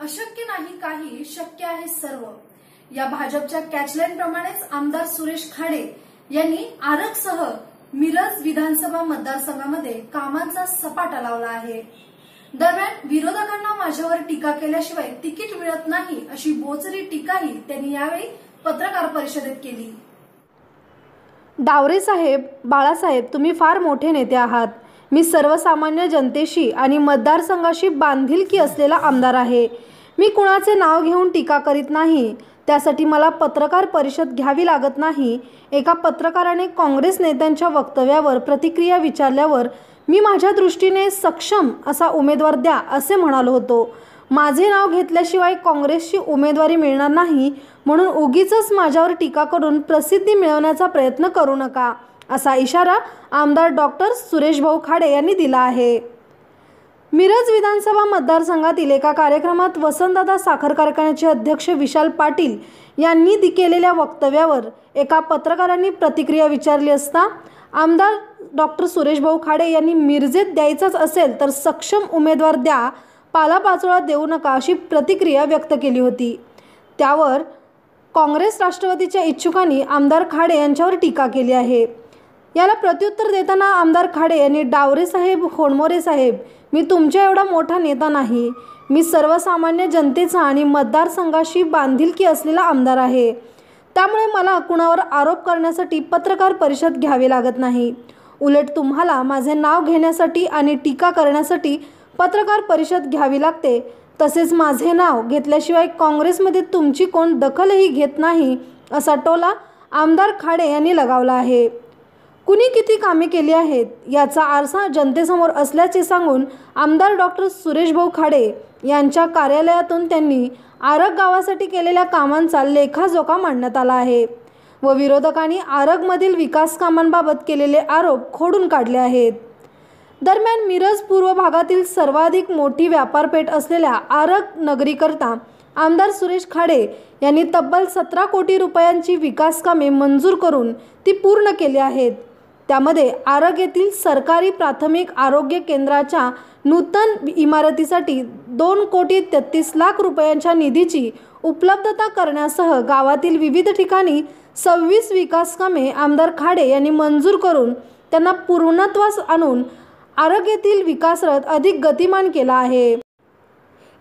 अशक्य नाही काही, शक्य आहे सर्व या भाजपच्या कॅचलाईन प्रमाणेच आमदार सुरेश खाडे यांनी आरगसह मिरज विधानसभा मतदारसंघामध्ये कामांचा सपाटा लावला आहे। दरम्यान विरोधकांना माझ्यावर टीका केल्याशिवाय तिकीट मिळत नाही अशी बोचरी टीकाही त्यांनी यावेळी पत्रकार परिषदेत केली। डावरे साहेब, बाळासाहेब, तुम्ही फार मोठे नेते आहात। मी सर्वसामान्य जनतेशी आणि मतदारसंघाशी बांधिलकी असलेला आमदार आहे। मी कुणाचे नाव घेऊन टीका करीत नाही, त्यासाठी मला पत्रकार परिषद घ्यावी लागत नाही। एका पत्रकाराने काँग्रेस नेत्यांच्या वक्तव्यावर प्रतिक्रिया विचारल्यावर मी माझ्या दृष्टीने सक्षम असा उमेदवार द्या असे म्हणालो होतो। माझे नाव घेतल्याशिवाय काँग्रेसची उमेदवारी मिळणार नाही, म्हणून उगीचच माझ्यावर टीका करून प्रसिद्धी मिळवण्याचा प्रयत्न करू नका, असा इशारा आमदार डॉक्टर सुरेश भाऊ खाडे यांनी दिला आहे। मिरज विधानसभा मतदारसंघातील एका कार्यक्रमात वसंतदादा साखर कारखान्याचे अध्यक्ष विशाल पाटील यांनी केलेल्या वक्तव्यावर एका पत्रकारांनी प्रतिक्रिया विचारली असता आमदार डॉक्टर सुरेश भाऊ खाडे यांनी मिरजेत द्यायचाच असेल तर सक्षम उमेदवार द्या, पालापाचोळा देऊ नका अशी प्रतिक्रिया व्यक्त केली होती। त्यावर काँग्रेस राष्ट्रवादीच्या इच्छुकांनी आमदार खाडे यांच्यावर टीका केली आहे। याला प्रत्युत्तर देताना आमदार खाडे यांनी डावरे साहेब, होणमोरे साहेब, मी तुमच्या एवढा मोठा नेता नाही। मी सर्वसामान्य जनतेचा आणि मतदारसंघाशी बांधिलकी असलेला आमदार आहे, त्यामुळे मला कुणावर आरोप करण्यासाठी पत्रकार परिषद घ्यावी लागत नाही। उलट तुम्हाला माझे नाव घेण्यासाठी आणि टीका करण्यासाठी पत्रकार परिषद घ्यावी लागते। तसेच माझे नाव घेतल्याशिवाय काँग्रेसमध्ये तुमची कोण दखलही घेत नाही, असा टोला आमदार खाडे यांनी लगावला आहे। कुणी किती कामे केली आहेत याचा आरसा जनतेसमोर असल्याचे सांगून आमदार डॉक्टर सुरेश भाऊ खाडे यांच्या कार्यालयातून त्यांनी आरग गावासाठी केलेल्या कामांचा लेखाजोखा मांडण्यात आला आहे व विरोधकांनी आरगमधील विकास कामांबाबत केलेले आरोप खोडून काढले आहेत। दरम्यान मिरज पूर्व भागातील सर्वाधिक मोठी व्यापारपेठ असलेल्या आरग नगरीकरता आमदार सुरेश खाडे यांनी तब्बल 17 कोटी रुपयांची विकास कामे मंजूर करून ती पूर्ण केली आहेत। त्यामध्ये आरग येथील सरकारी प्राथमिक आरोग्य केंद्राच्या नूतन इमारतीसाठी 2,33,00,000 रुपयांच्या निधीची उपलब्धता करण्यासह गावातील विविध ठिकाणी 26 विकास कामे आमदार खाडे यांनी मंजूर करून त्यांना पूर्णत्वास आणून आरग येथील विकास रथ अधिक गतिमान केला आहे।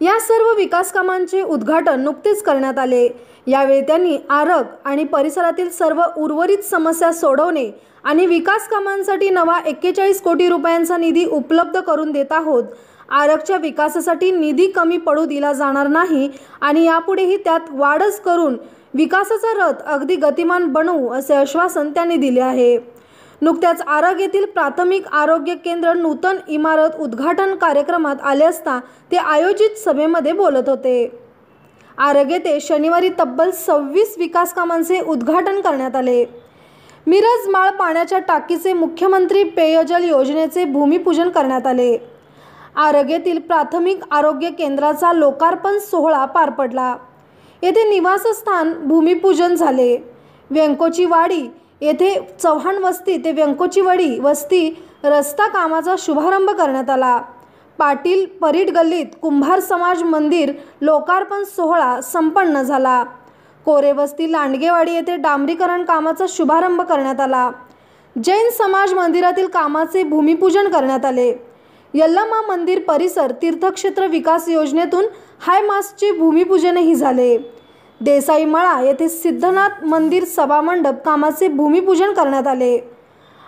या सर्व विकास कामांचे उद्घाटन नुकतेच करण्यात आले। यावेळी त्यांनी आरग आणि परिसरातील सर्व उर्वरित समस्या सोडवणे आणि विकास कामांसाठी नवा 41 कोटी रुपयांचा निधी उपलब्ध करून देत आहोत। आरगच्या विकासासाठी निधी कमी पडू दिला जाणार नाही आणि यापुढेही त्यात वाढच करून विकासाचा रथ अगदी गतिमान बनवू असे आश्वासन त्यांनी दिले आहे। नुकत्याच आरग येथील प्राथमिक आरोग्य केंद्र नूतन इमारत उद्घाटन कार्यक्रमात आले असता ते आयोजित सभेमध्ये बोलत होते। आरग येथे शनिवारी तब्बल 26 विकास कामांचे उद्घाटन करण्यात आले। मिरज माळ पाण्याच्या टाकीचे मुख्यमंत्री पेयजल योजनेचे भूमिपूजन करण्यात आले। आरग येथील प्राथमिक आरोग्य केंद्राचा लोकार्पण सोहळा पार पडला। येथे निवासस्थान भूमिपूजन झाले। व्यंकोची वाडी येथे चव्हाण वस्ती ते व्यंकोची वाडी वस्ती रस्ता कामाचा शुभारंभ करण्यात आला। पाटील परीट गल्लीत कुंभार समाज मंदिर लोकार्पण सोहळा संपन्न झाला। कोरे वस्ती लांडगेवाडी येथे डांबरीकरण कामाचा शुभारंभ करण्यात आला। जैन समाज मंदिरातील कामाचे भूमिपूजन करण्यात आले। यल्लामा मंदिर परिसर तीर्थक्षेत्र विकास योजनेतून हायमास्टचे भूमिपूजनही झाले। देसाई मळा येथे सिद्धनाथ मंदिर सभामंडप कामाचे भूमिपूजन करण्यात आले।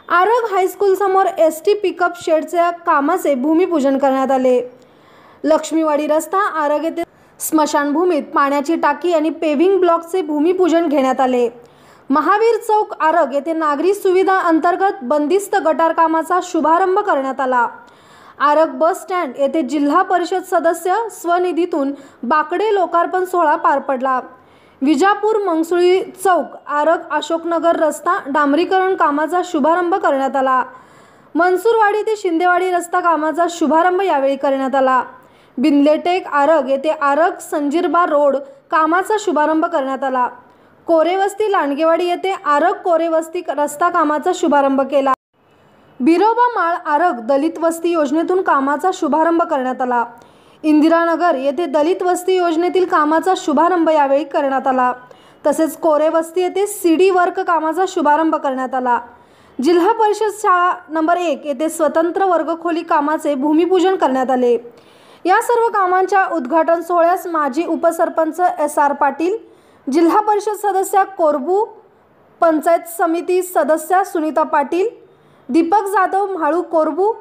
आरग हायस्कूल समोर एसटी पिकअप शेडच्या कामाचे भूमिपूजन करण्यात आले। लक्ष्मीवाडी रस्ता आरग येथे स्मशानभूमीत पाण्याची टाकी आणि पेव्हिंग ब्लॉकचे भूमिपूजन घेण्यात आले। महावीर चौक आरग येथे नागरी सुविधा अंतर्गत बंदिस्त गटार कामाचा शुभारंभ करण्यात आला। आरग बस स्टँड येथे जिल्हा परिषद सदस्य स्वनिधीतून बाकडे लोकार्पण सोहळा पार पडला। विजापूर मंगसुळी चौक आरग अशोकनगर रस्ता डांबरीकरण कामाचा शुभारंभ करण्यात आला। मनसूरवाडी ते शिंदेवाडी रस्ता कामाचा शुभारंभ यावेळी करण्यात आला। बिंदलेटेक आरग येथे आरग संजीरबा रोड कामाचा शुभारंभ करण्यात आला। कोरेवस्ती लांडगेवाडी येथे आरग कोरेवस्ती रस्ता कामाचा शुभारंभ केला। बिरोबा माळ आरग दलित वस्ती योजनेतून कामाचा शुभारंभ करण्यात आला। इंदिरानगर येथे दलित वस्ती योजनेतील कामाचा शुभारंभ यावेळी करण्यात आला। तसेच कोरे वस्ती येथे सीडी वर्क कामाचा शुभारंभ करण्यात आला। जिल्हा परिषद शाळा नंबर 1 येथे स्वतंत्र वर्गखोली कामाचे भूमिपूजन करण्यात आले। या सर्व कामांच्या उद्घाटन सोहळ्यास माजी उपसरपंच SR पाटील, जिल्हा परिषद सदस्या कोरबू, पंचायत समिती सदस्या सुनीता पाटील, दीपक जाधव म्हाळू कोरबू,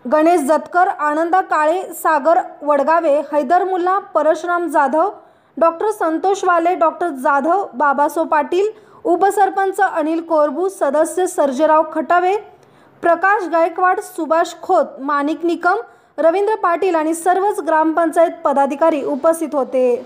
गणेश जतकर, आनंदा काळे, सागर वडगावे, हैदर मुल्ला, परशुराम जाधव, डॉक्टर संतोष वाले, डॉक्टर जाधव, बाबासो पाटील, उपसरपंच अनिल कोरबू, सदस्य सर्जेराव खटावे, प्रकाश गायकवाड, सुभाष खोत, माणिक निकम, रवींद्र पाटील आणि सर्वच ग्रामपंचायत पदाधिकारी उपस्थित होते।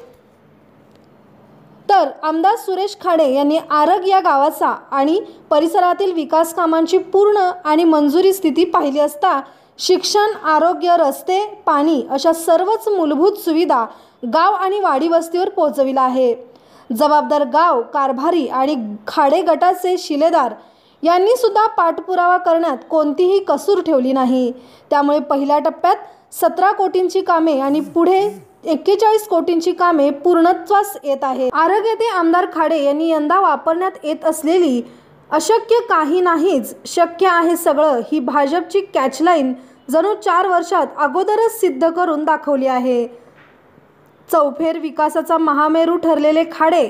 तर आमदार सुरेश खाडे यांनी आरग या गावाचा आणि परिसरातील विकास कामांची पूर्ण आणि मंजुरी स्थिती पाहिली असता शिक्षण, आरोग्य, रस्ते, पाणी अशा सर्वच मूलभूत सुविधा गाव आणि वाडी वस्तीवर पोहोचविला आहे। जबाबदार गाव कारभारी आणि खाडे गटाचे शिलेदार यांनी सुद्धा पाठपुरावा करण्यात कोणतीही कसूर ठेवली नाही। त्यामुळे पहिल्या टप्प्यात 17 कोटींची कामे आणि पुढे 41 कोटींची कामे पूर्णत्वास येत आहे। आरग येथे आमदार खाडे यांनी यंदा वापरण्यात येत असलेली अशक्य काही नाहीच, शक्य आहे सगळं ही भाजपची कॅचलाईन जणू 4 वर्षात अगोदरच सिद्ध करून दाखवली आहे। चौफेर विकासाचा महामेरू ठरलेले खाडे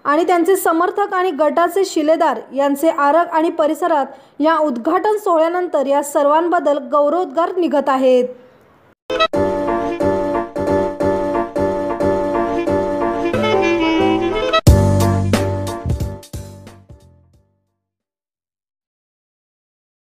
आणि त्यांचे समर्थक आणि गटाचे शिलेदार यांचे आरग आणि परिसरात या उद्घाटन सोहळ्यानंतर या सर्वांबद्दल गौरवोद्गार निघत आहेत।